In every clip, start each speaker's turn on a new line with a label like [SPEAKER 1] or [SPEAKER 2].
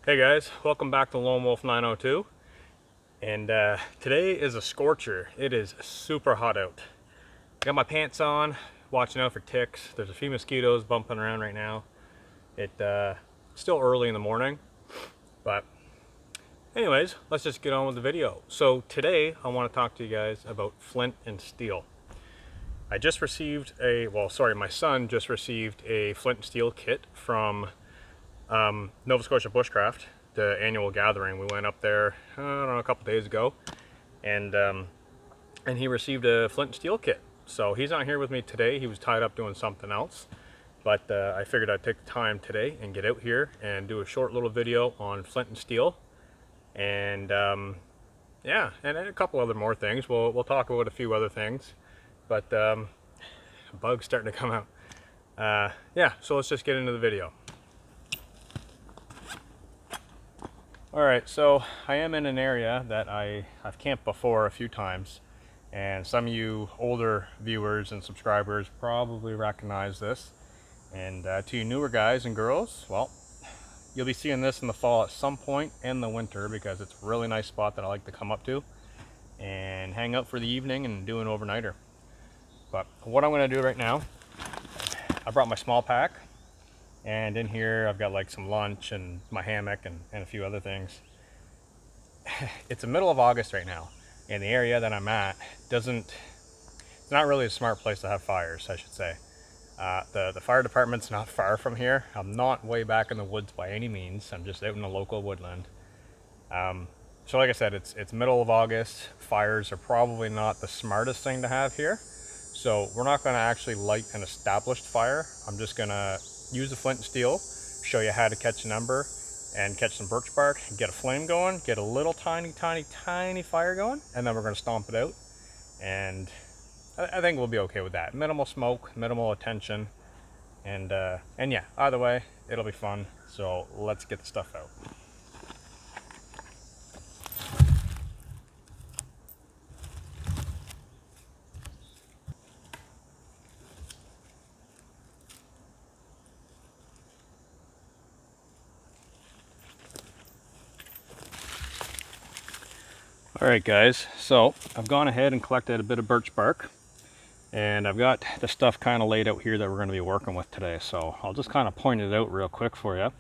[SPEAKER 1] Hey guys, welcome back to Lone Wolf 902. And today is a scorcher. It is super hot out. Got my pants on, watching out for ticks. There's a few mosquitoes bumping around right now. It's still early in the morning, but anyways, let's just get on with the video. So today I want to talk to you guys about flint and steel. I just received my son just received a flint and steel kit from Nova Scotia Bushcraft, the annual gathering. We went up there, I don't know, a couple days ago, and he received a flint and steel kit. So he's not here with me today. He was tied up doing something else, but I figured I'd take the time today and get out here and do a short little video on flint and steel, and yeah, and a couple other more things. We'll talk about a few other things, but bug's starting to come out. Yeah, so let's just get into the video. Alright, so I am in an area that I've camped before a few times, and some of you older viewers and subscribers probably recognize this. And to you newer guys and girls, well, you'll be seeing this in the fall at some point, in the winter, because it's a really nice spot that I like to come up to and hang out for the evening and do an overnighter. But what I'm going to do right now, I brought my small pack. And in here, I've got like some lunch and my hammock and a few other things. It's the middle of August right now, and the area that I'm at it's not really a smart place to have fires, I should say. The fire department's not far from here. I'm not way back in the woods by any means. I'm just out in the local woodland. So like I said, it's middle of August. Fires are probably not the smartest thing to have here. So we're not gonna actually light an established fire. I'm just gonna use the flint and steel, show you how to catch an ember and catch some birch bark, get a flame going, get a little tiny fire going, and then we're going to stomp it out. And I think we'll be okay with that. Minimal smoke, minimal attention, and yeah, either way, it'll be fun. So let's get the stuff out. Alright guys, so I've gone ahead and collected a bit of birch bark, and I've got the stuff kind of laid out here that we're going to be working with today. So I'll just kind of point it out real quick for you.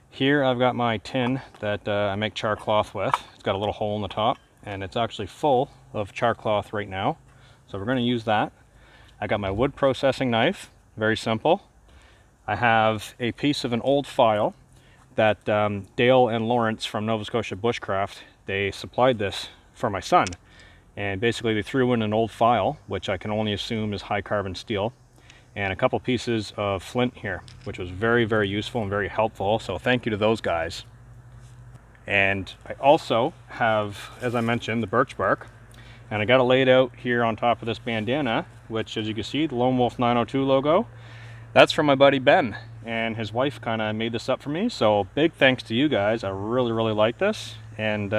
[SPEAKER 1] Here I've got my tin that I make char cloth with. It's got a little hole in the top, and it's actually full of char cloth right now, so we're going to use that. I got my wood processing knife, very simple. I have a piece of an old file that Dale and Lawrence from Nova Scotia Bushcraft, they supplied this for my son, and basically they threw in an old file, which I can only assume is high carbon steel, and a couple pieces of flint here, which was very, very useful and very helpful. So thank you to those guys. And I also have, as I mentioned, the birch bark, and I got it laid out here on top of this bandana, which, as you can see, the Lone Wolf 902 logo. That's from my buddy Ben, and his wife kind of made this up for me. So big thanks to you guys. I really, really like this. And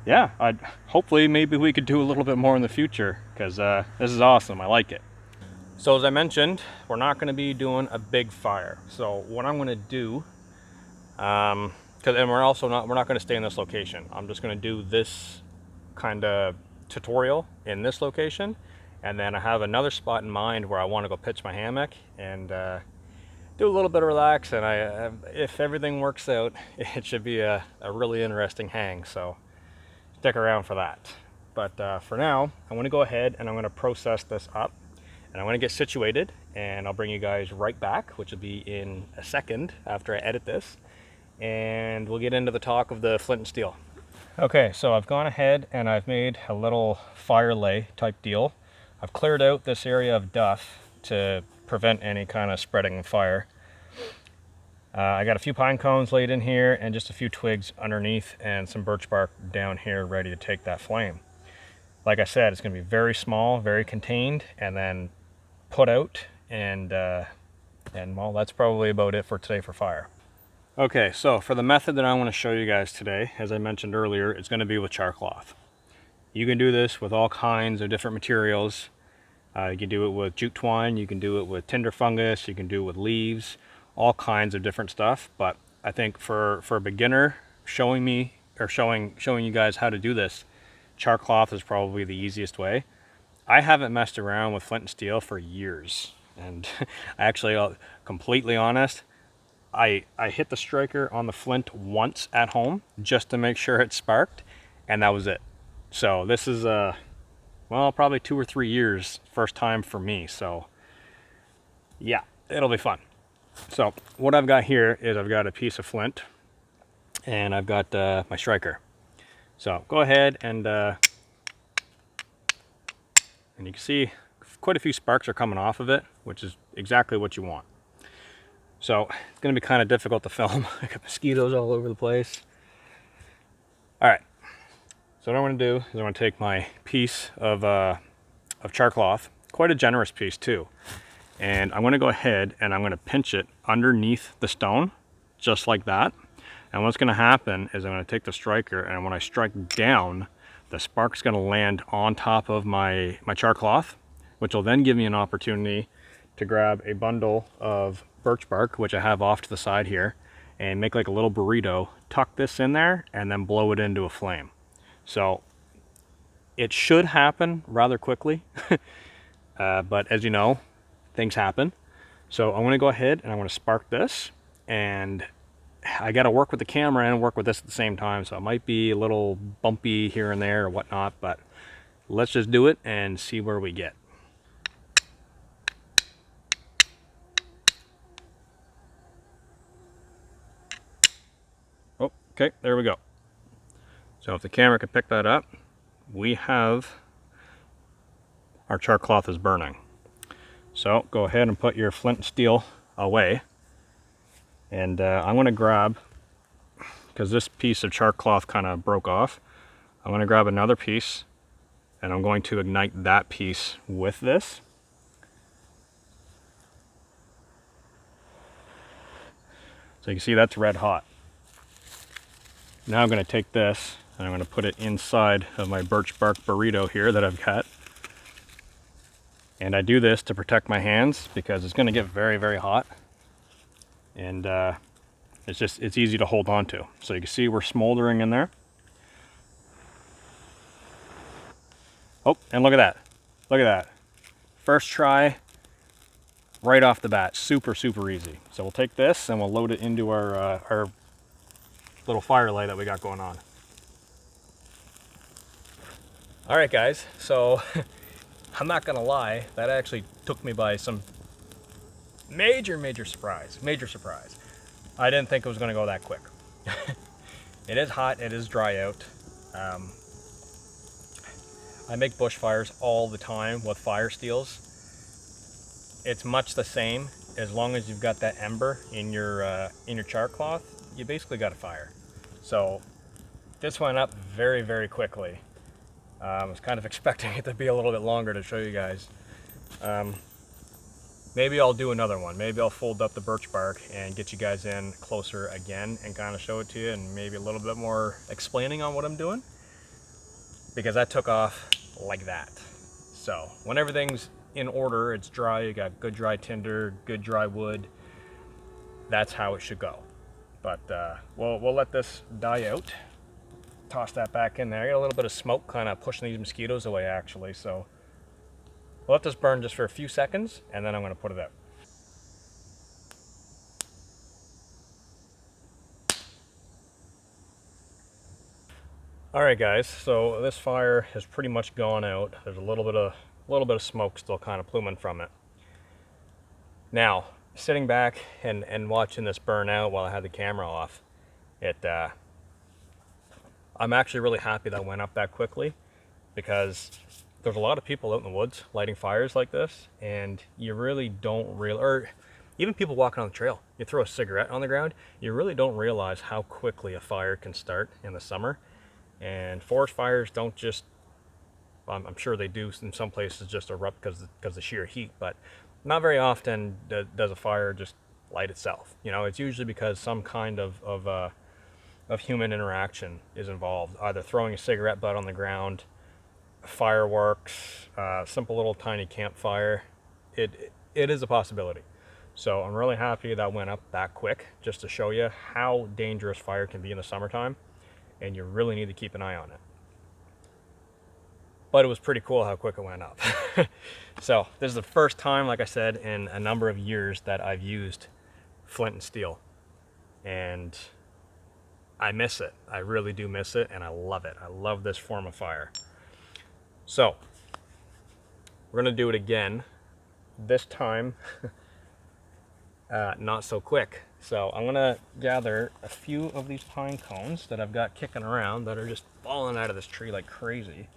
[SPEAKER 1] yeah, hopefully maybe we could do a little bit more in the future, because this is awesome. I like it. So as I mentioned, we're not going to be doing a big fire. So what I'm going to do, and we're not going to stay in this location. I'm just going to do this kind of tutorial in this location, and then I have another spot in mind where I want to go pitch my hammock and do a little bit of relax, and if everything works out, it should be a really interesting hang, so stick around for that. But for now, I'm going to go ahead and I'm going to process this up, and I'm going to get situated, and I'll bring you guys right back, which will be in a second after I edit this, and we'll get into the talk of the flint and steel. Okay, so I've gone ahead and I've made a little fire lay type deal. I've cleared out this area of duff to prevent any kind of spreading of fire. I got a few pine cones laid in here and just a few twigs underneath and some birch bark down here ready to take that flame. Like I said, it's going to be very small, very contained, and then put out, and well, that's probably about it for today for fire. Okay, so for the method that I want to show you guys today, as I mentioned earlier, it's going to be with char cloth. You can do this with all kinds of different materials. You can do it with jute twine, you can do it with tinder fungus, you can do it with leaves, all kinds of different stuff. But I think for a beginner, showing you guys how to do this, char cloth is probably the easiest way. I haven't messed around with flint and steel for years, and I actually, completely honest, I hit the striker on the flint once at home just to make sure it sparked, and that was it. So this is well, probably 2 or 3 years first time for me. So yeah, it'll be fun. So what I've got here is I've got a piece of flint and I've got my striker. So go ahead and you can see quite a few sparks are coming off of it, which is exactly what you want. So it's going to be kind of difficult to film. I got mosquitoes all over the place. All right. So what I'm going to do is I'm going to take my piece of char cloth, quite a generous piece too, and I'm going to go ahead and I'm going to pinch it underneath the stone, just like that. And what's going to happen is I'm going to take the striker, and when I strike down, the spark's going to land on top of my char cloth, which will then give me an opportunity to grab a bundle of birch bark, which I have off to the side here, and make like a little burrito, tuck this in there, and then blow it into a flame. So it should happen rather quickly, but as you know, things happen. So I'm going to go ahead and I'm going to spark this, and I got to work with the camera and work with this at the same time, so it might be a little bumpy here and there or whatnot, but let's just do it and see where we get. Oh, okay, there we go. So if the camera could pick that up, we have our char cloth is burning. So go ahead and put your flint and steel away. And I'm going to grab, because this piece of char cloth kind of broke off, I'm going to grab another piece and I'm going to ignite that piece with this. So you can see that's red hot. Now I'm going to take this and I'm going to put it inside of my birch bark burrito here that I've got. And I do this to protect my hands because it's going to get very, very hot. And it's easy to hold on to. So you can see we're smoldering in there. Oh, and look at that. Look at that. First try, right off the bat. Super, super easy. So we'll take this and we'll load it into our little firelight that we got going on. All right, guys. So I'm not gonna lie, that actually took me by some major surprise. Major surprise. I didn't think it was gonna go that quick. It is hot. It is dry out. I make bushfires all the time with fire steels. It's much the same. As long as you've got that ember in your char cloth, you basically got a fire. So this went up very, very quickly. I was kind of expecting it to be a little bit longer to show you guys. Maybe I'll do another one. Maybe I'll fold up the birch bark and get you guys in closer again and kind of show it to you, and maybe a little bit more explaining on what I'm doing, because that took off like that. So when everything's in order, it's dry, you got good dry tinder, good dry wood, that's how it should go. But we'll let this die out. Toss that back in there. I got a little bit of smoke kind of pushing these mosquitoes away actually, so we'll let this burn just for a few seconds and then I'm going to put it out. Alright guys, so this fire has pretty much gone out. There's a little bit of smoke still kind of pluming from it. Now, sitting back and watching this burn out while I had the camera off, I'm actually really happy that went up that quickly, because there's a lot of people out in the woods lighting fires like this, and you really don't or even people walking on the trail, you throw a cigarette on the ground, you really don't realize how quickly a fire can start in the summer. And forest fires don't just, I'm sure they do in some places, just erupt because of the sheer heat, but not very often does a fire just light itself. You know, it's usually because some kind of human interaction is involved, either throwing a cigarette butt on the ground, fireworks, simple little tiny campfire. It is a possibility. So I'm really happy that went up that quick, just to show you how dangerous fire can be in the summertime, and you really need to keep an eye on it. But it was pretty cool how quick it went up. So this is the first time, like I said, in a number of years that I've used flint and steel, and I miss it. I really do miss it, and I love it. I love this form of fire. So we're gonna do it again, this time not so quick. So I'm gonna gather a few of these pine cones that I've got kicking around that are just falling out of this tree like crazy.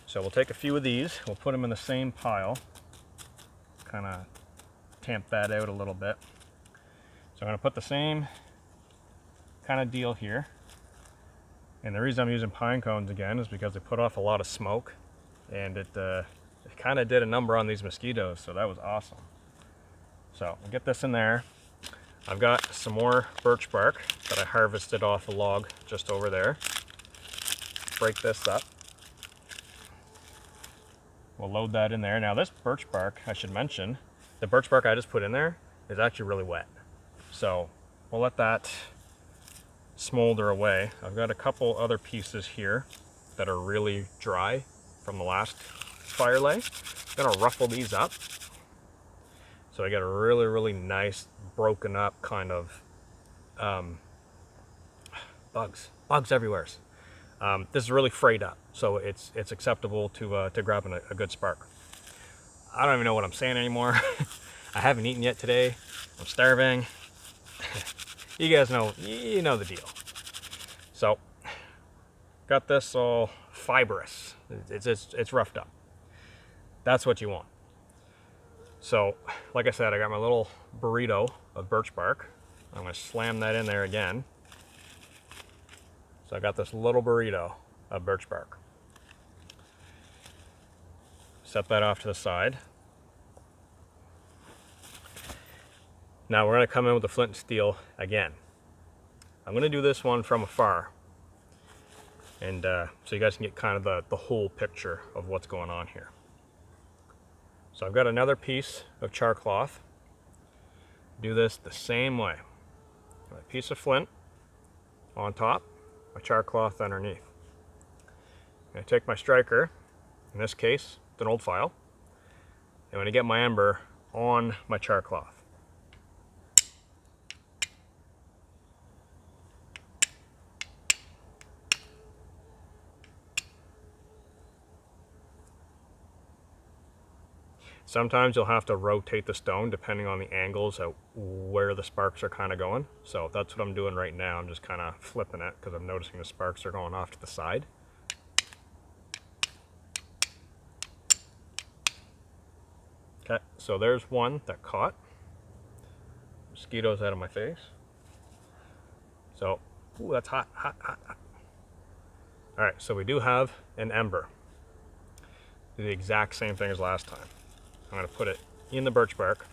[SPEAKER 1] So we'll take a few of these, we'll put them in the same pile, kind of tamp that out a little bit. So I'm gonna put the same kind of deal here. And the reason I'm using pine cones again is because they put off a lot of smoke, and it kind of did a number on these mosquitoes, so that was awesome. So we'll get this in there. I've got some more birch bark that I harvested off a log just over there. Break this up. We'll load that in there. Now this birch bark, I should mention, the birch bark I just put in there is actually really wet. So we'll let that smolder away. I've got a couple other pieces here that are really dry from the last fire lay. I'm gonna ruffle these up. So I got a really, really nice broken up kind of bugs everywhere. This is really frayed up, so it's acceptable to grabbing a good spark. I don't even know what I'm saying anymore. I haven't eaten yet today. I'm starving. You guys know, you know the deal. So, got this all fibrous. It's roughed up. That's what you want. So, like I said, I got my little burrito of birch bark. I'm gonna slam that in there again. So I got this little burrito of birch bark. Set that off to the side. Now we're gonna come in with the flint and steel again. I'm gonna do this one from afar, and so you guys can get kind of the whole picture of what's going on here. So I've got another piece of char cloth. Do this the same way. A piece of flint on top, my char cloth underneath. I'm gonna take my striker, in this case, it's an old file. I'm gonna get my ember on my char cloth. Sometimes you'll have to rotate the stone depending on the angles of where the sparks are kind of going. So that's what I'm doing right now. I'm just kind of flipping it because I'm noticing the sparks are going off to the side. Okay, so there's one that caught. Mosquitoes out of my face. So, ooh, that's hot, hot, hot, hot. All right, so we do have an ember. Do the exact same thing as last time. I'm gonna put it in the birch bark.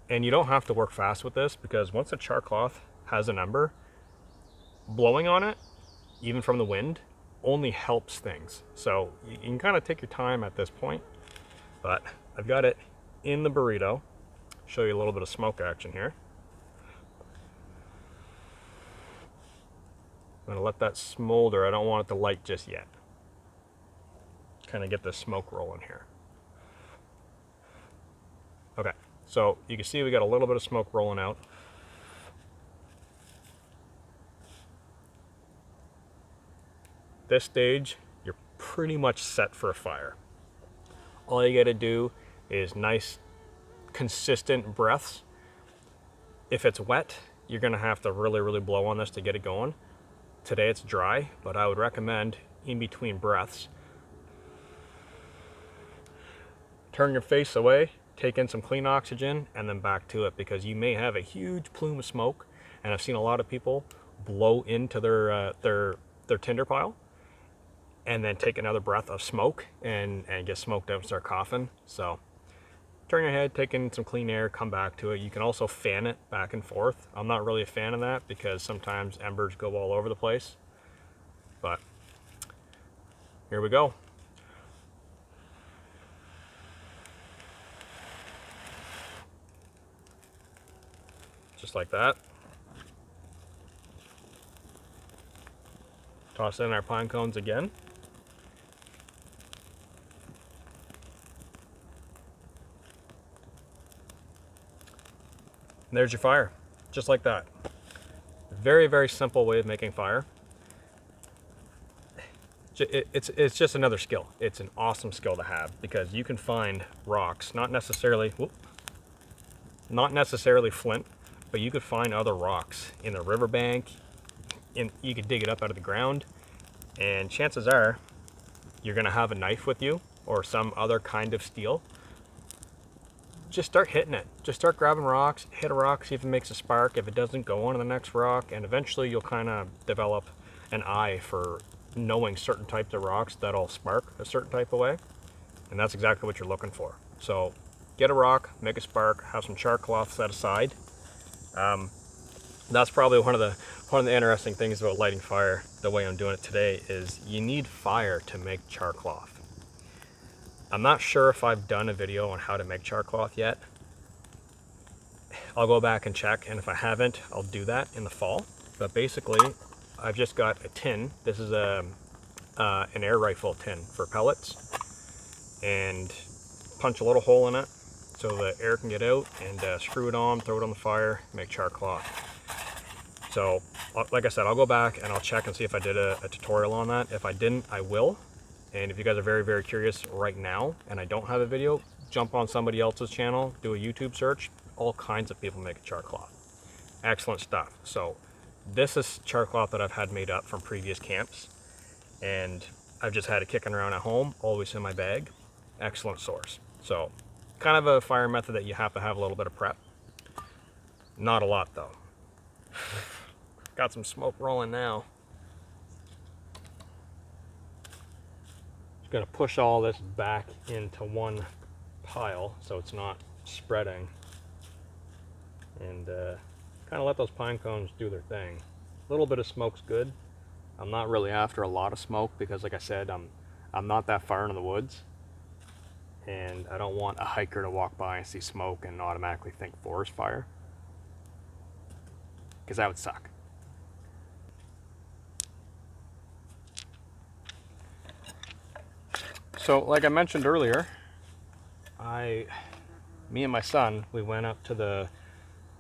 [SPEAKER 1] And you don't have to work fast with this because once the char cloth has an ember, blowing on it, even from the wind, only helps things. So you can kind of take your time at this point, but I've got it in the burrito. Show you a little bit of smoke action here. I'm gonna let that smolder. I don't want it to light just yet. Kind of get the smoke rolling here. Okay, so you can see we got a little bit of smoke rolling out. This stage, you're pretty much set for a fire. All you gotta do is nice, consistent breaths. If it's wet, you're gonna have to really, really blow on this to get it going. Today it's dry, but I would recommend in between breaths. Turn your face away, take in some clean oxygen, and then back to it, because you may have a huge plume of smoke, and I've seen a lot of people blow into their tinder pile and then take another breath of smoke and get smoked out and start coughing. So turn your head, take in some clean air, come back to it. You can also fan it back and forth. I'm not really a fan of that because sometimes embers go all over the place, but here we go. just like that. Toss in our pine cones again. And there's your fire, just like that. Very, very simple way of making fire. It's just another skill. It's an awesome skill to have because you can find rocks, not necessarily flint, but you could find other rocks in the riverbank. You could dig it up out of the ground, and chances are you're gonna have a knife with you or some other kind of steel. Just start hitting it. Just start grabbing rocks, hit a rock, see if it makes a spark. If it doesn't, go on to the next rock, and eventually you'll kind of develop an eye for knowing certain types of rocks that'll spark a certain type of way, and that's exactly what you're looking for. So get a rock, make a spark, have some char cloth set aside. That's probably one of the interesting things about lighting fire the way I'm doing it today is you need fire to make char cloth. I'm not sure if I've done a video on how to make char cloth yet. I'll go back and check, and if I haven't, I'll do that in the fall. But basically, I've just got a tin. This is an air rifle tin for pellets, and punch a little hole in it so the air can get out, and screw it on, throw it on the fire, make char cloth. So, like I said, I'll go back and I'll check and see if I did a tutorial on that. If I didn't, I will. And if you guys are very, very curious right now and I don't have a video, jump on somebody else's channel, do a YouTube search. All kinds of people make a char cloth. Excellent stuff. So this is char cloth that I've had made up from previous camps, and I've just had it kicking around at home, always in my bag. Excellent source. So kind of a fire method that you have to have a little bit of prep. Not a lot though. Got some smoke rolling now. Going to push all this back into one pile so it's not spreading, and kind of let those pine cones do their thing. A little bit of smoke's good. I'm not really after a lot of smoke because, like I said, I'm not that far into the woods, and I don't want a hiker to walk by and see smoke and automatically think forest fire, because that would suck. So like I mentioned earlier, me and my son, we went up to the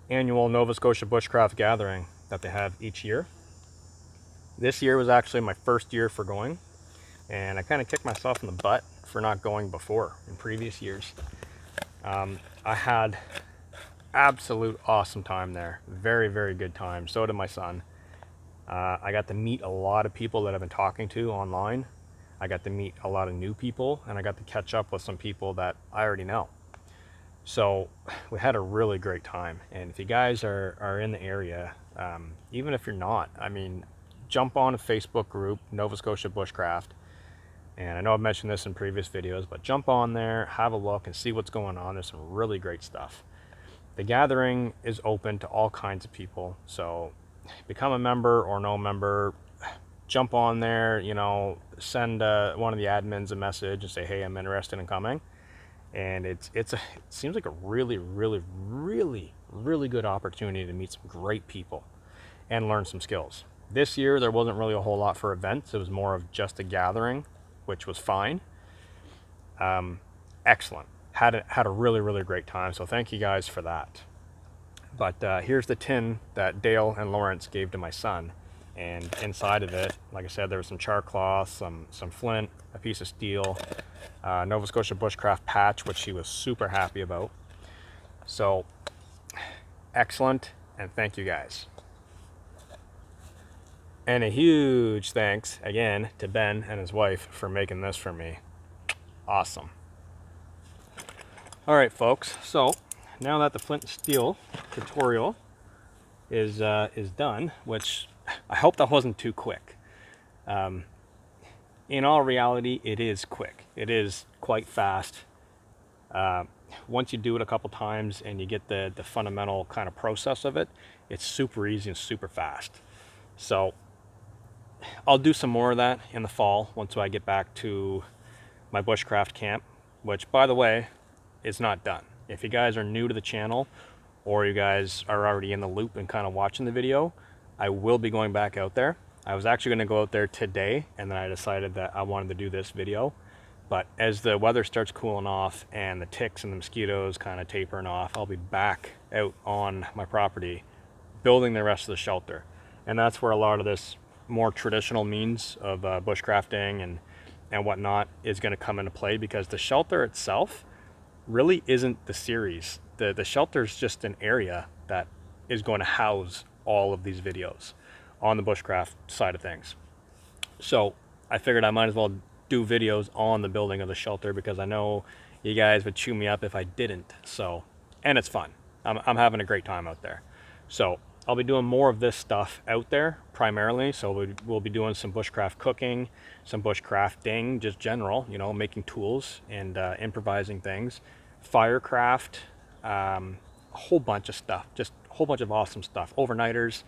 [SPEAKER 1] annual Nova Scotia bushcraft gathering that they have each year. This year was actually my first year for going, and I kind of kicked myself in the butt for not going before in previous years. I had absolute awesome time there. Very, very good time. So did my son. I got to meet a lot of people that I've been talking to online. I got to meet a lot of new people, and I got to catch up with some people that I already know. So we had a really great time. And if you guys are in the area, even if you're not, I mean, jump on a Facebook group, Nova Scotia Bushcraft. And I know I've mentioned this in previous videos, but jump on there, have a look, and see what's going on. There's some really great stuff. The gathering is open to all kinds of people. So become a member or no member. Jump on there, you know, send one of the admins a message and say, hey, I'm interested in coming. And it seems like a really, really, really, really good opportunity to meet some great people and learn some skills. This year, there wasn't really a whole lot for events. It was more of just a gathering, which was fine. Excellent. Had a really, really great time. So thank you guys for that. But here's the tin that Dale and Lawrence gave to my son. And inside of it, like I said, there was some char cloth, some flint, a piece of steel, Nova Scotia bushcraft patch, which he was super happy about. So excellent, and thank you guys. And a huge thanks again to Ben and his wife for making this for me. Awesome. All right, folks. So now that the flint and steel tutorial is done, which I hope that wasn't too quick. In all reality, it is quick. It is quite fast. Once you do it a couple times and you get the fundamental kind of process of it, it's super easy and super fast. So I'll do some more of that in the fall once I get back to my bushcraft camp, which, by the way, is not done. If you guys are new to the channel or you guys are already in the loop and kind of watching the video, I will be going back out there. I was actually going to go out there today, and then I decided that I wanted to do this video. But as the weather starts cooling off and the ticks and the mosquitoes kind of tapering off, I'll be back out on my property building the rest of the shelter. And that's where a lot of this more traditional means of bushcrafting and whatnot is going to come into play, because the shelter itself really isn't the series. The shelter is just an area that is going to house all of these videos on the bushcraft side of things. So I figured I might as well do videos on the building of the shelter, because I know you guys would chew me up if I didn't. So, and it's fun. I'm having a great time out there. So I'll be doing more of this stuff out there primarily. So we'll be doing some bushcraft cooking, some bushcrafting, just general, you know, making tools and improvising things, Firecraft, a whole bunch of stuff, just a whole bunch of awesome stuff, overnighters,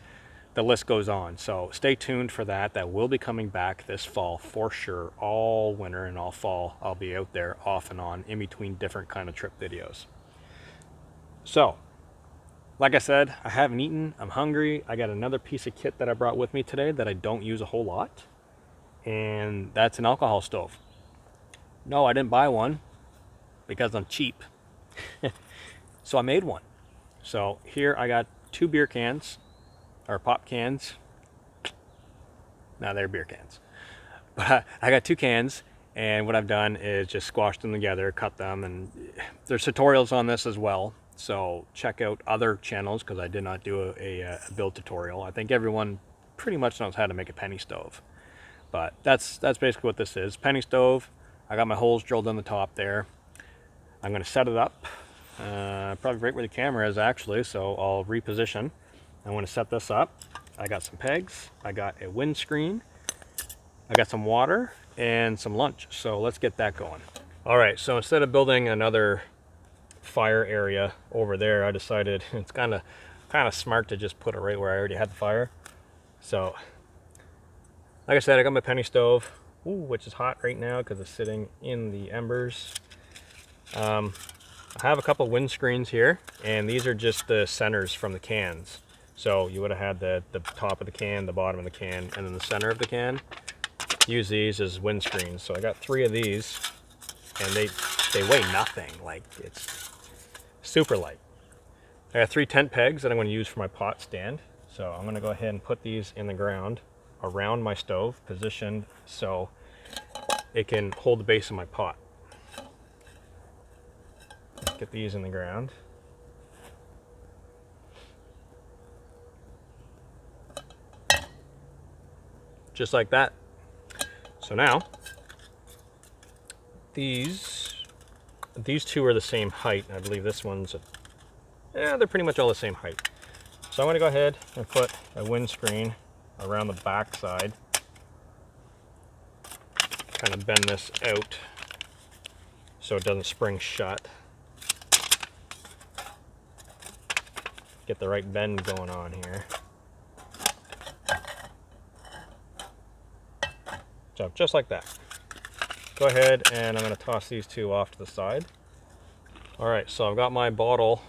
[SPEAKER 1] the list goes on. So stay tuned for that. That will be coming back this fall for sure. All winter and all fall, I'll be out there off and on in between different kind of trip videos. So, like I said, I haven't eaten, I'm hungry. I got another piece of kit that I brought with me today that I don't use a whole lot, and that's an alcohol stove. No, I didn't buy one because I'm cheap. So I made one. So here I got 2 beer cans, or pop cans. Now they're beer cans. But I got 2 cans, and what I've done is just squashed them together, cut them, and there's tutorials on this as well. So check out other channels, because I did not do a build tutorial. I think everyone pretty much knows how to make a penny stove. But that's basically what this is. Penny stove. I got my holes drilled in the top there. I'm going to set it up. Probably right where the camera is actually, so I'll reposition. I'm going to set this up. I got some pegs. I got a windscreen. I got some water and some lunch. So let's get that going. All right, so instead of building another fire area over there, I decided it's kind of smart to just put it right where I already had the fire. So like I said, I got my penny stove, which is hot right now because it's sitting in the embers. I have a couple windscreens here, and these are just the centers from the cans. So you would have had the top of the can, the bottom of the can, and then the center of the can. Use these as windscreens. So I got 3 of these, and they weigh nothing. Like, it's super light. I got 3 tent pegs that I'm going to use for my pot stand. So I'm going to go ahead and put these in the ground around my stove, positioned so it can hold the base of my pot. Get these in the ground. Just like that. So now, these 2 are the same height. I believe this one's, they're pretty much all the same height. So I'm going to go ahead and put a windscreen around the back side. Kind of bend this out so it doesn't spring shut. Get the right bend going on here. So just like that. Go ahead, and I'm going to toss these 2 off to the side. All right, so I've got my bottle.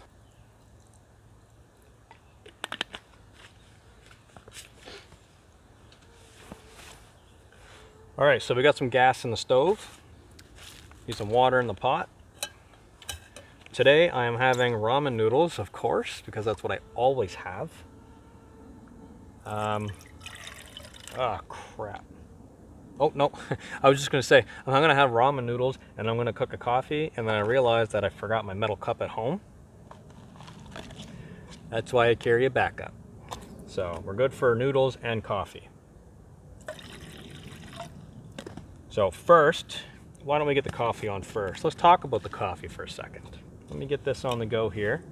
[SPEAKER 1] All right, so we got some gas in the stove. Need some water in the pot. Today I am having ramen noodles, of course, because that's what I always have. Oh crap. Oh no, I was just gonna say, I'm gonna have ramen noodles and I'm gonna cook a coffee, and then I realized that I forgot my metal cup at home. That's why I carry a backup. So we're good for noodles and coffee. So first, why don't we get the coffee on first? Let's talk about the coffee for a second. Let me get this on the go here.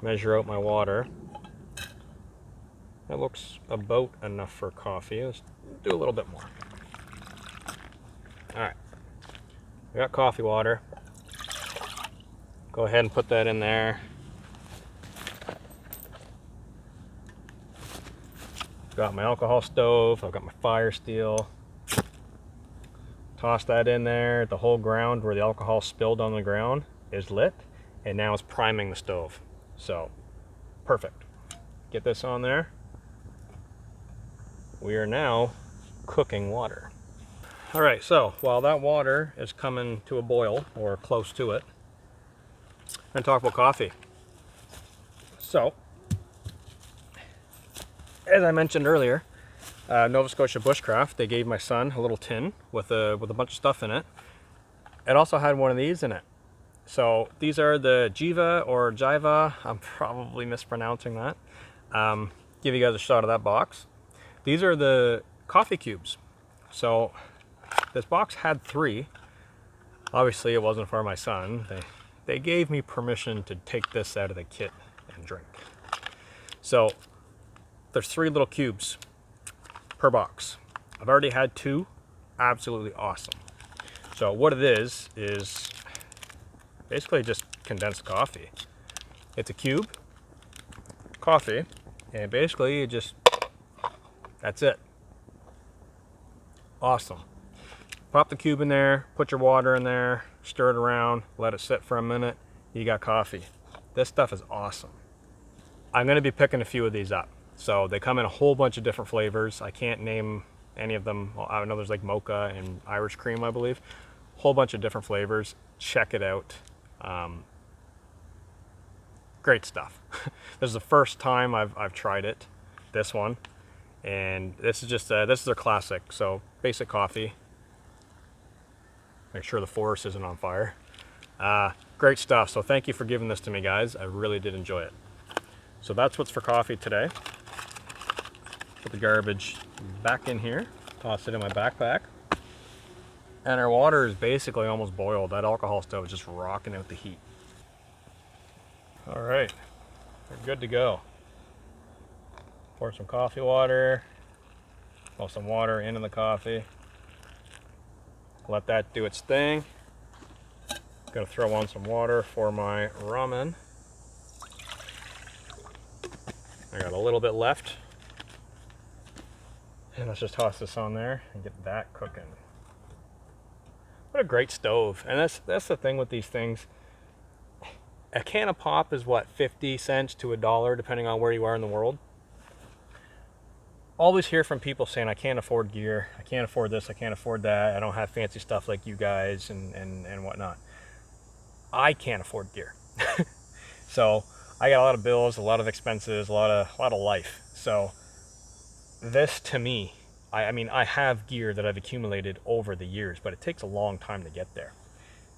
[SPEAKER 1] Measure out my water. That looks about enough for coffee. Let's do a little bit more. All right, we got coffee water. Go ahead and put that in there. Got my alcohol stove. I've got my fire steel. Toss that in there. The whole ground where the alcohol spilled on the ground is lit, and now it's priming the stove. So, perfect. Get this on there. We are now cooking water. All right, so while that water is coming to a boil or close to it, I'm gonna talk about coffee. So, as I mentioned earlier, Nova Scotia Bushcraft, they gave my son a little tin with a bunch of stuff in it. It also had one of these in it. So these are the Jiva, I'm probably mispronouncing that. Give you guys a shot of that box. These are the coffee cubes. So this box had 3. Obviously it wasn't for my son. They gave me permission to take this out of the kit and drink. So there's 3 little cubes per box. I've already had 2, absolutely awesome. So what it is basically just condensed coffee. It's a cube, coffee, and basically you just, that's it. Awesome. Pop the cube in there, put your water in there, stir it around, let it sit for a minute, you got coffee. This stuff is awesome. I'm gonna be picking a few of these up. So they come in a whole bunch of different flavors. I can't name any of them. Well, I know there's like mocha and Irish cream, I believe. Whole bunch of different flavors. Check it out. Great stuff. This is the first time I've tried it, this one. And this is just, this is their classic. So basic coffee. Make sure the forest isn't on fire. Great stuff. So thank you for giving this to me, guys. I really did enjoy it. So that's what's for coffee today. Put the garbage back in here, toss it in my backpack. And our water is basically almost boiled. That alcohol stove is just rocking out the heat. All right, we're good to go. Pour some coffee water, pour some water into the coffee. Let that do its thing. Gonna throw on some water for my ramen. I got a little bit left. And let's just toss this on there and get that cooking. What a great stove. And that's the thing with these things. A can of pop is what, 50 cents to $1, depending on where you are in the world. Always hear from people saying, I can't afford gear, I can't afford this, I can't afford that, I don't have fancy stuff like you guys and whatnot. I can't afford gear. So I got a lot of bills, a lot of expenses, a lot of life. So this to me, I mean, I have gear that I've accumulated over the years, but it takes a long time to get there.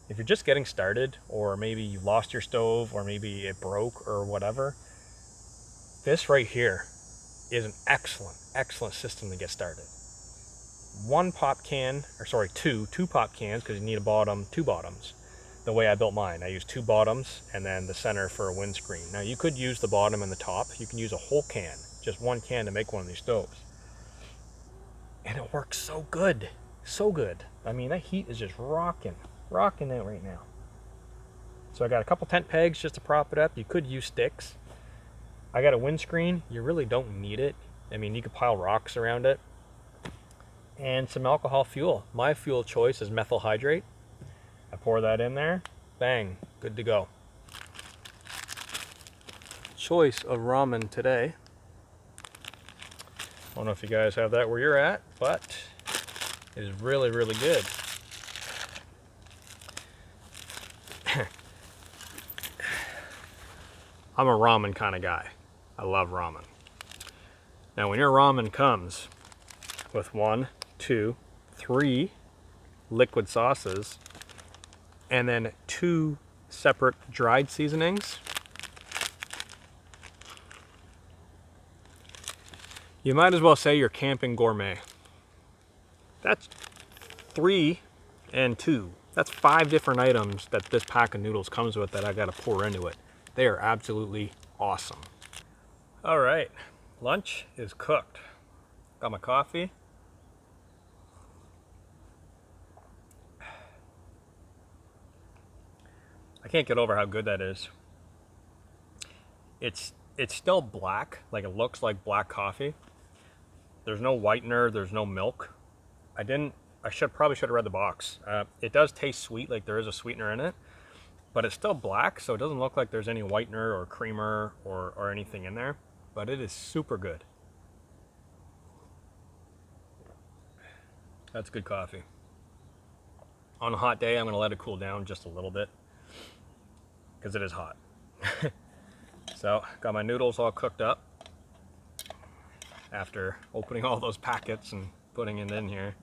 [SPEAKER 1] If you're just getting started, or maybe you lost your stove, or maybe it broke or whatever, this right here is an excellent system to get started. One pop can, or sorry, two pop cans, because you need a bottom, 2 bottoms. The way I built mine, I used 2 bottoms and then the center for a windscreen. Now you could use the bottom and the top. You can use a whole can, just 1 can to make one of these stoves. And it works so good, so good. I mean, that heat is just rocking it right now. So I got a couple tent pegs just to prop it up. You could use sticks. I got a windscreen. You really don't need it. I mean, you could pile rocks around it. And some alcohol fuel. My fuel choice is methyl hydrate. I pour that in there. Bang, good to go. Choice of ramen today. I don't know if you guys have that where you're at, but it is really, really good. I'm a ramen kind of guy. I love ramen. Now, when your ramen comes with 1, 2, 3 liquid sauces, and then 2 separate dried seasonings, you might as well say you're camping gourmet. That's 3 and 2. That's 5 different items that this pack of noodles comes with that I gotta pour into it. They are absolutely awesome. All right, lunch is cooked. Got my coffee. I can't get over how good that is. It's still black, like it looks like black coffee. There's no whitener, there's no milk. Probably should have read the box. It does taste sweet, like there is a sweetener in it, but it's still black, so it doesn't look like there's any whitener or creamer or anything in there, but it is super good. That's good coffee. On a hot day, I'm going to let it cool down just a little bit because it is hot. So, got my noodles all cooked up after opening all those packets and putting it in here.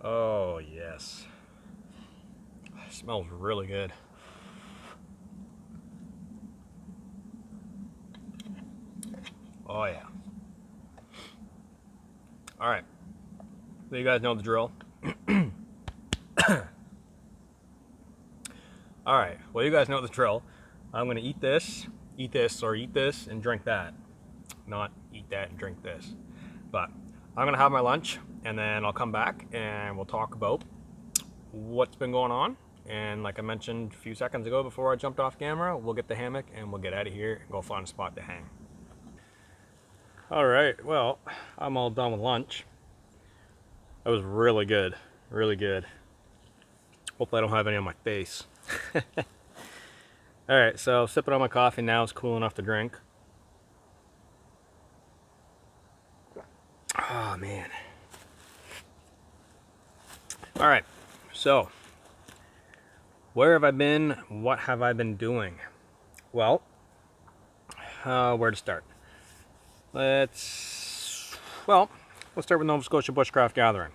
[SPEAKER 1] Oh, yes. It smells really good. Oh, yeah. All right. So you guys know the drill. All right. Well, you guys know the drill. I'm going to eat this, and drink that. Not eat that and drink this. But I'm going to have my lunch, and then I'll come back, and we'll talk about what's been going on. And like I mentioned a few seconds ago before I jumped off camera, we'll get the hammock, and we'll get out of here and go find a spot to hang. All right. Well, I'm all done with lunch. That was really good. Really good. Hopefully I don't have any on my face. All right, so sipping on my coffee now. It's cool enough to drink. Oh, man. All right, so where have I been? What have I been doing? Well, where to start? Let's start with Nova Scotia Bushcraft Gathering.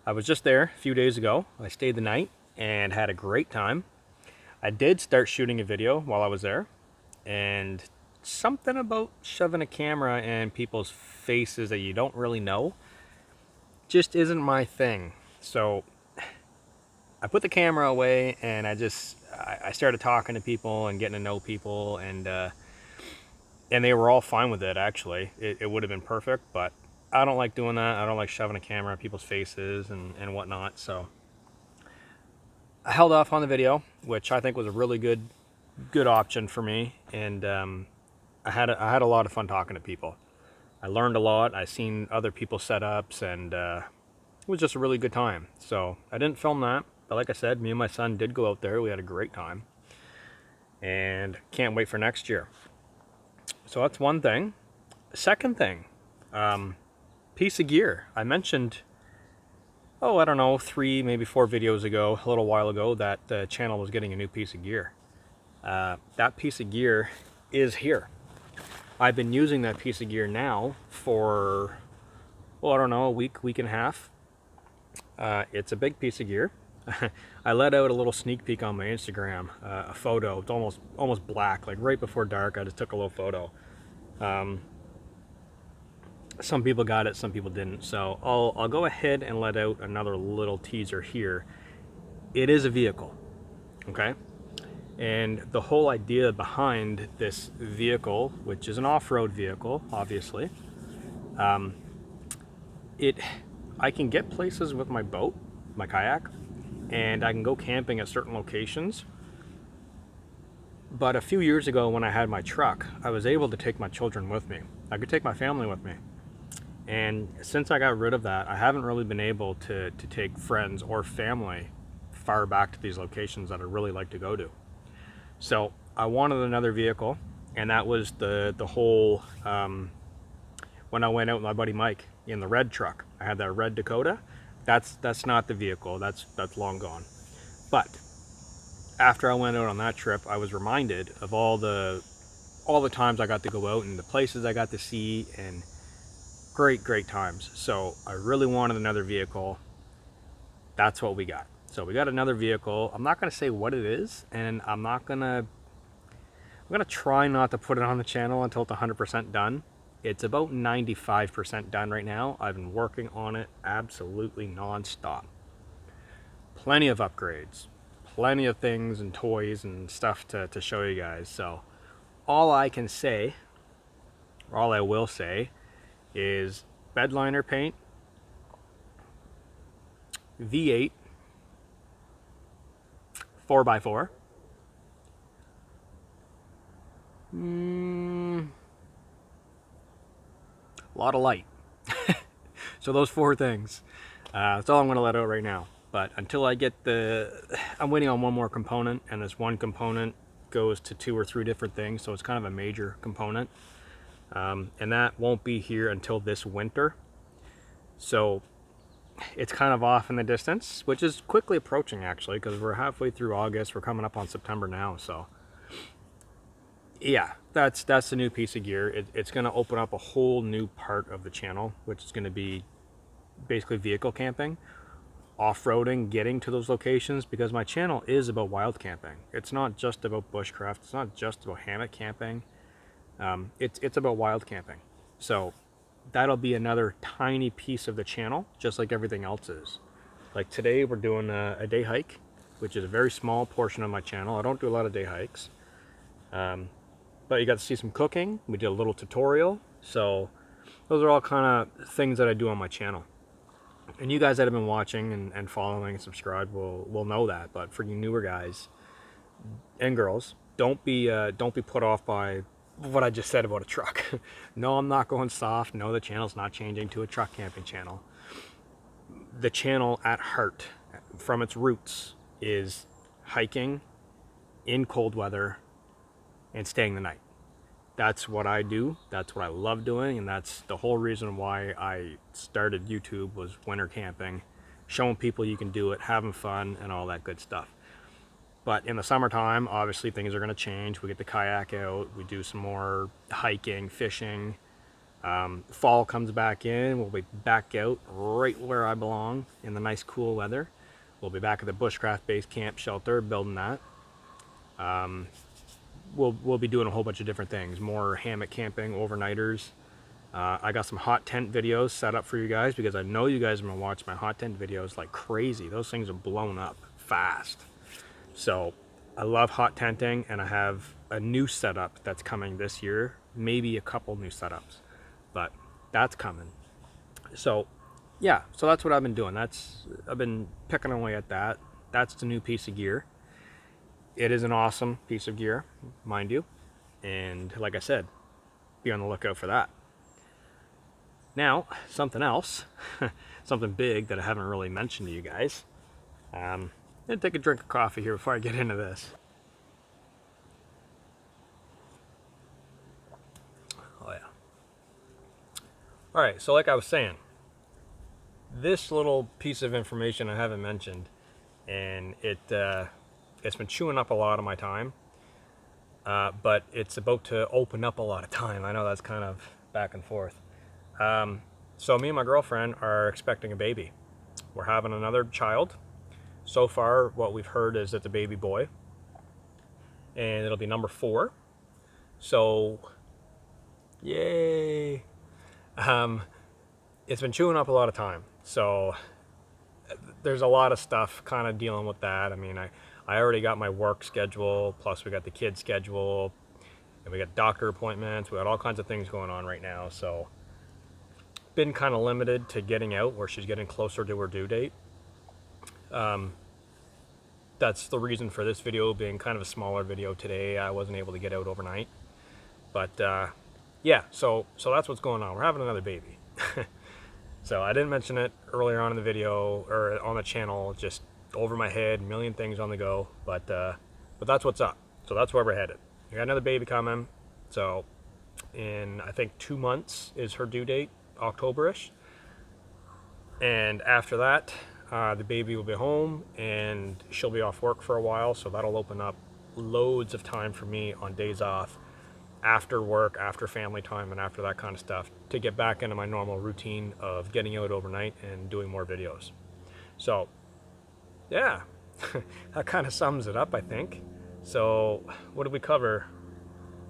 [SPEAKER 1] I was just there a few days ago. I stayed the night and had a great time. I did start shooting a video while I was there, and something about shoving a camera in people's faces that you don't really know just isn't my thing. So I put the camera away, and I started talking to people and getting to know people, and they were all fine with it. Actually, it would have been perfect, but I don't like doing that. I don't like shoving a camera in people's faces and whatnot. So I held off on the video, which I think was a really good option for me, and I had a lot of fun talking to people. I learned a lot. I seen other people's setups, and it was just a really good time. So I didn't film that, but like I said, me and my son did go out there. We had a great time, and can't wait for next year. So that's one thing. Second thing, piece of gear. I mentioned, I don't know, 3, maybe 4 videos ago, a little while ago, that the channel was getting a new piece of gear. That piece of gear is here. I've been using that piece of gear now for, I don't know, a week and a half. It's a big piece of gear. I let out a little sneak peek on my Instagram, a photo. It's almost black, like right before dark. I just took a little photo. Some people got it, some people didn't. So I'll go ahead and let out another little teaser here. It is a vehicle, okay? And the whole idea behind this vehicle, which is an off-road vehicle, obviously, I can get places with my boat, my kayak, and I can go camping at certain locations. But a few years ago when I had my truck, I was able to take my children with me. I could take my family with me. And since I got rid of that, I haven't really been able to take friends or family far back to these locations that I really like to go to. So I wanted another vehicle, and that was the whole, when I went out with my buddy Mike in the red truck. I had that red Dakota. That's not the vehicle, that's long gone. But after I went out on that trip, I was reminded of all the times I got to go out and the places I got to see, and great times. So I really wanted another vehicle. That's what we got. So we got another vehicle. I'm not going to say what it is, and I'm going to try not to put it on the channel until it's 100% done. It's about 95% done right now. I've been working on it absolutely non-stop. Plenty of upgrades, plenty of things and toys and stuff to show you guys. So all I can say, or all I will say, is bed liner paint, V8, 4x4, a lot of light. So those 4 things, that's all I'm going to let out right now. But until I get I'm waiting on one more component, and this one component goes to 2 or 3 different things, so it's kind of a major component. And that won't be here until this winter. So it's kind of off in the distance, which is quickly approaching actually, because we're halfway through August, we're coming up on September now. So yeah, that's the new piece of gear. It's going to open up a whole new part of the channel, which is going to be basically vehicle camping, off-roading, getting to those locations, because my channel is about wild camping. It's not just about bushcraft, it's not just about hammock camping. It's about wild camping. So that'll be another tiny piece of the channel, just like everything else is. Like today we're doing a day hike, which is a very small portion of my channel. I don't do a lot of day hikes, but you got to see some cooking. We did a little tutorial. So those are all kind of things that I do on my channel. And you guys that have been watching and following and subscribed will know that. But for you newer guys and girls, don't be put off by what I just said about a truck. No, I'm not going soft. No, the channel's not changing to a truck camping channel. The channel at heart, from its roots, is hiking in cold weather and staying the night. That's what I do. That's what I love doing, and that's the whole reason why I started YouTube, was winter camping, showing people you can do it, having fun, and all that good stuff. But in the summertime, obviously things are going to change. We get the kayak out, we do some more hiking, fishing. Fall comes back in, we'll be back out right where I belong in the nice cool weather. We'll be back at the bushcraft base camp shelter, building that. We'll be doing a whole bunch of different things, more hammock camping, overnighters. I got some hot tent videos set up for you guys, because I know you guys are going to watch my hot tent videos like crazy. Those things are blown up fast. So I love hot tenting, and I have a new setup that's coming this year, maybe a couple new setups, but that's coming. So yeah, so that's what I've been doing. I've been picking away at that. That's the new piece of gear. It is an awesome piece of gear, mind you, and like I said, be on the lookout for that. Now, something else, something big that I haven't really mentioned to you guys. I'm gonna take a drink of coffee here before I get into this. Oh yeah. All right, so like I was saying, this little piece of information I haven't mentioned, and it's been chewing up a lot of my time, but it's about to open up a lot of time. I know that's kind of back and forth. So me and my girlfriend are expecting a baby. We're having another child. So far, what we've heard is it's a baby boy, and it'll be number 4. So, yay! It's been chewing up a lot of time. So there's a lot of stuff kind of dealing with that. I mean, I already got my work schedule, plus we got the kids schedule, and we got doctor appointments. We got all kinds of things going on right now. So been kind of limited to getting out where she's getting closer to her due date. That's the reason for this video being kind of a smaller video today. I wasn't able to get out overnight, but yeah, so that's what's going on. We're having another baby. So I didn't mention it earlier on in the video or on the channel, just over my head, a million things on the go, but that's what's up. So that's where we're headed. We got another baby coming. So in, I think, 2 months is her due date, October-ish. And after that, the baby will be home and she'll be off work for a while. So that'll open up loads of time for me on days off, after work, after family time, and after that kind of stuff, to get back into my normal routine of getting out overnight and doing more videos. So yeah, that kind of sums it up, I think. So what did we cover?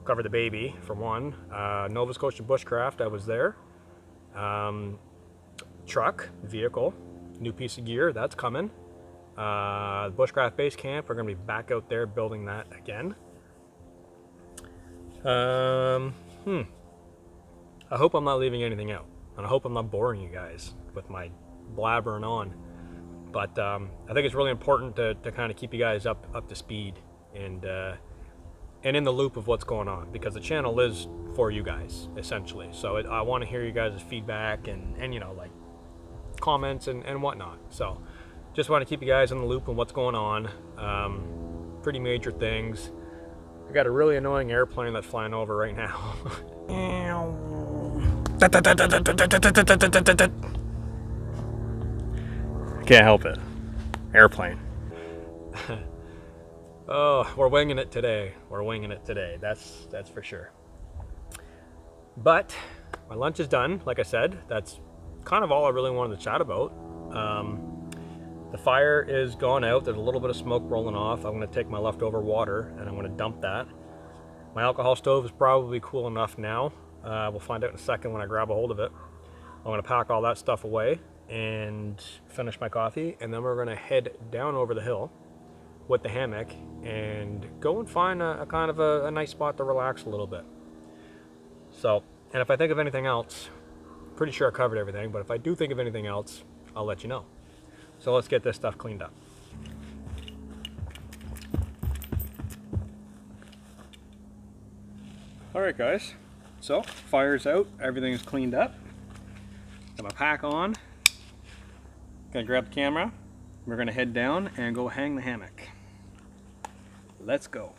[SPEAKER 1] Cover the baby, for one. Nova Scotia Bushcraft, I was there. Truck, vehicle, new piece of gear, that's coming. Bushcraft Base Camp, we're going to be back out there building that again. I hope I'm not leaving anything out, and I hope I'm not boring you guys with my blabbering on. But I think it's really important to kind of keep you guys up to speed and in the loop of what's going on, because the channel is for you guys, essentially. So I want to hear you guys' feedback and you know, like, comments and whatnot. So just want to keep you guys in the loop on what's going on. Pretty major things. I got a really annoying airplane that's flying over right now. Can't help it. Airplane. Oh, we're winging it today. We're winging it today. That's for sure. But my lunch is done. Like I said, that's kind of all I really wanted to chat about. The fire is gone out. There's a little bit of smoke rolling off. I'm going to take my leftover water and I'm going to dump that. My alcohol stove is probably cool enough now. We'll find out in a second when I grab a hold of it. I'm going to pack all that stuff away and finish my coffee, and then we're going to head down over the hill with the hammock and go and find a kind of a nice spot to relax a little bit. So, and if I think of anything else, pretty sure I covered everything, but if I do think of anything else, I'll let you know. So let's get this stuff cleaned up. All right, guys. So fire's out, everything's cleaned up. Got my pack on. Gonna grab the camera. We're gonna head down and go hang the hammock. Let's go.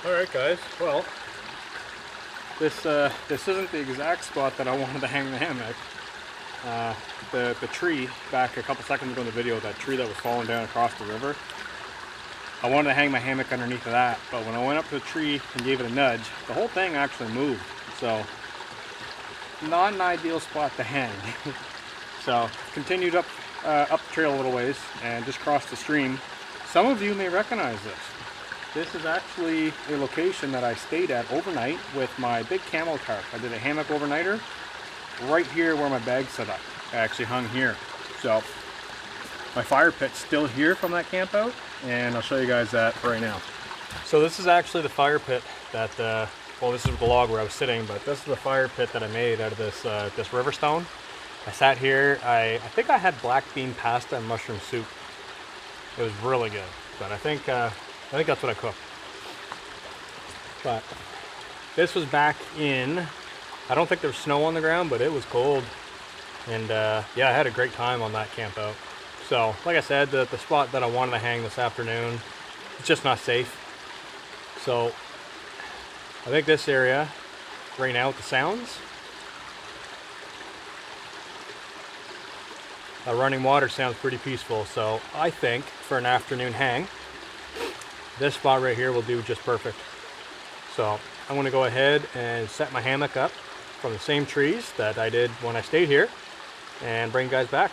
[SPEAKER 1] Alright guys, well, this isn't the exact spot that I wanted to hang the hammock. The tree, back a couple seconds ago in the video, that tree that was falling down across the river, I wanted to hang my hammock underneath of that, but when I went up to the tree and gave it a nudge, the whole thing actually moved. So, not an ideal spot to hang. So, continued up the trail a little ways and just crossed the stream. Some of you may recognize this. This is actually a location that I stayed at overnight with my big camel tarp. I did a hammock overnighter right here where my bag's set up. I actually hung here. So my fire pit's still here from that camp out, and I'll show you guys that right now. So this is actually the fire pit that, well, this is the log where I was sitting, but this is the fire pit that I made out of this river stone. I sat here, I think I had black bean pasta and mushroom soup. It was really good, but I think that's what I cooked. But this was back in, I don't think there was snow on the ground, but it was cold. And yeah, I had a great time on that camp out. So, like I said, the spot that I wanted to hang this afternoon, it's just not safe. So, I think this area, right now with the sounds, running water sounds pretty peaceful. So, I think for an afternoon hang, this spot right here will do just perfect. So I'm going to go ahead and set my hammock up from the same trees that I did when I stayed here and bring you guys back.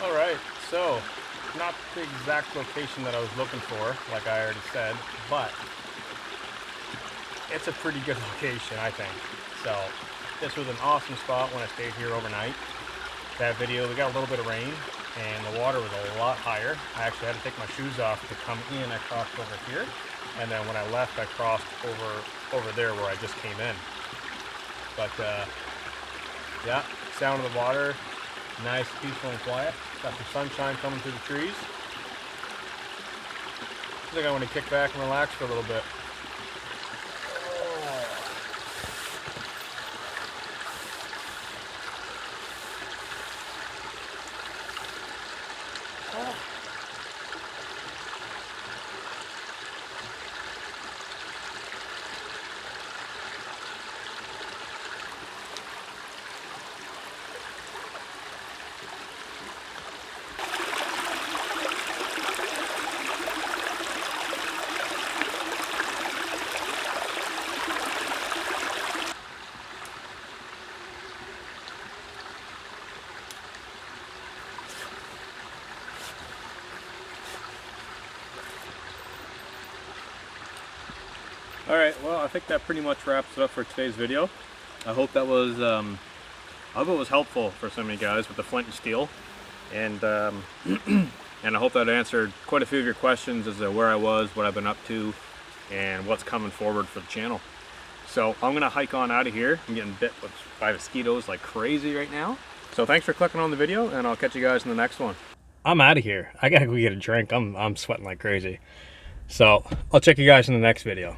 [SPEAKER 1] Alright, so not the exact location that I was looking for, like I already said, but it's a pretty good location, I think. So this was an awesome spot when I stayed here overnight. That video, we got a little bit of rain and the water was a lot higher. I actually had to take my shoes off to come in. I crossed over here, and then when I left, I crossed over there where I just came in. But yeah, sound of the water, nice, peaceful and quiet. Got some sunshine coming through the trees. I think I want to kick back and relax for a little bit. Alright, well, I think that pretty much wraps it up for today's video. I hope that was helpful for some of you guys with the flint and steel. And and I hope that answered quite a few of your questions as to where I was, what I've been up to, and what's coming forward for the channel. So I'm going to hike on out of here. I'm getting bit by mosquitoes like crazy right now. So thanks for clicking on the video, and I'll catch you guys in the next one. I'm out of here. I gotta go get a drink. I'm sweating like crazy. So I'll check you guys in the next video.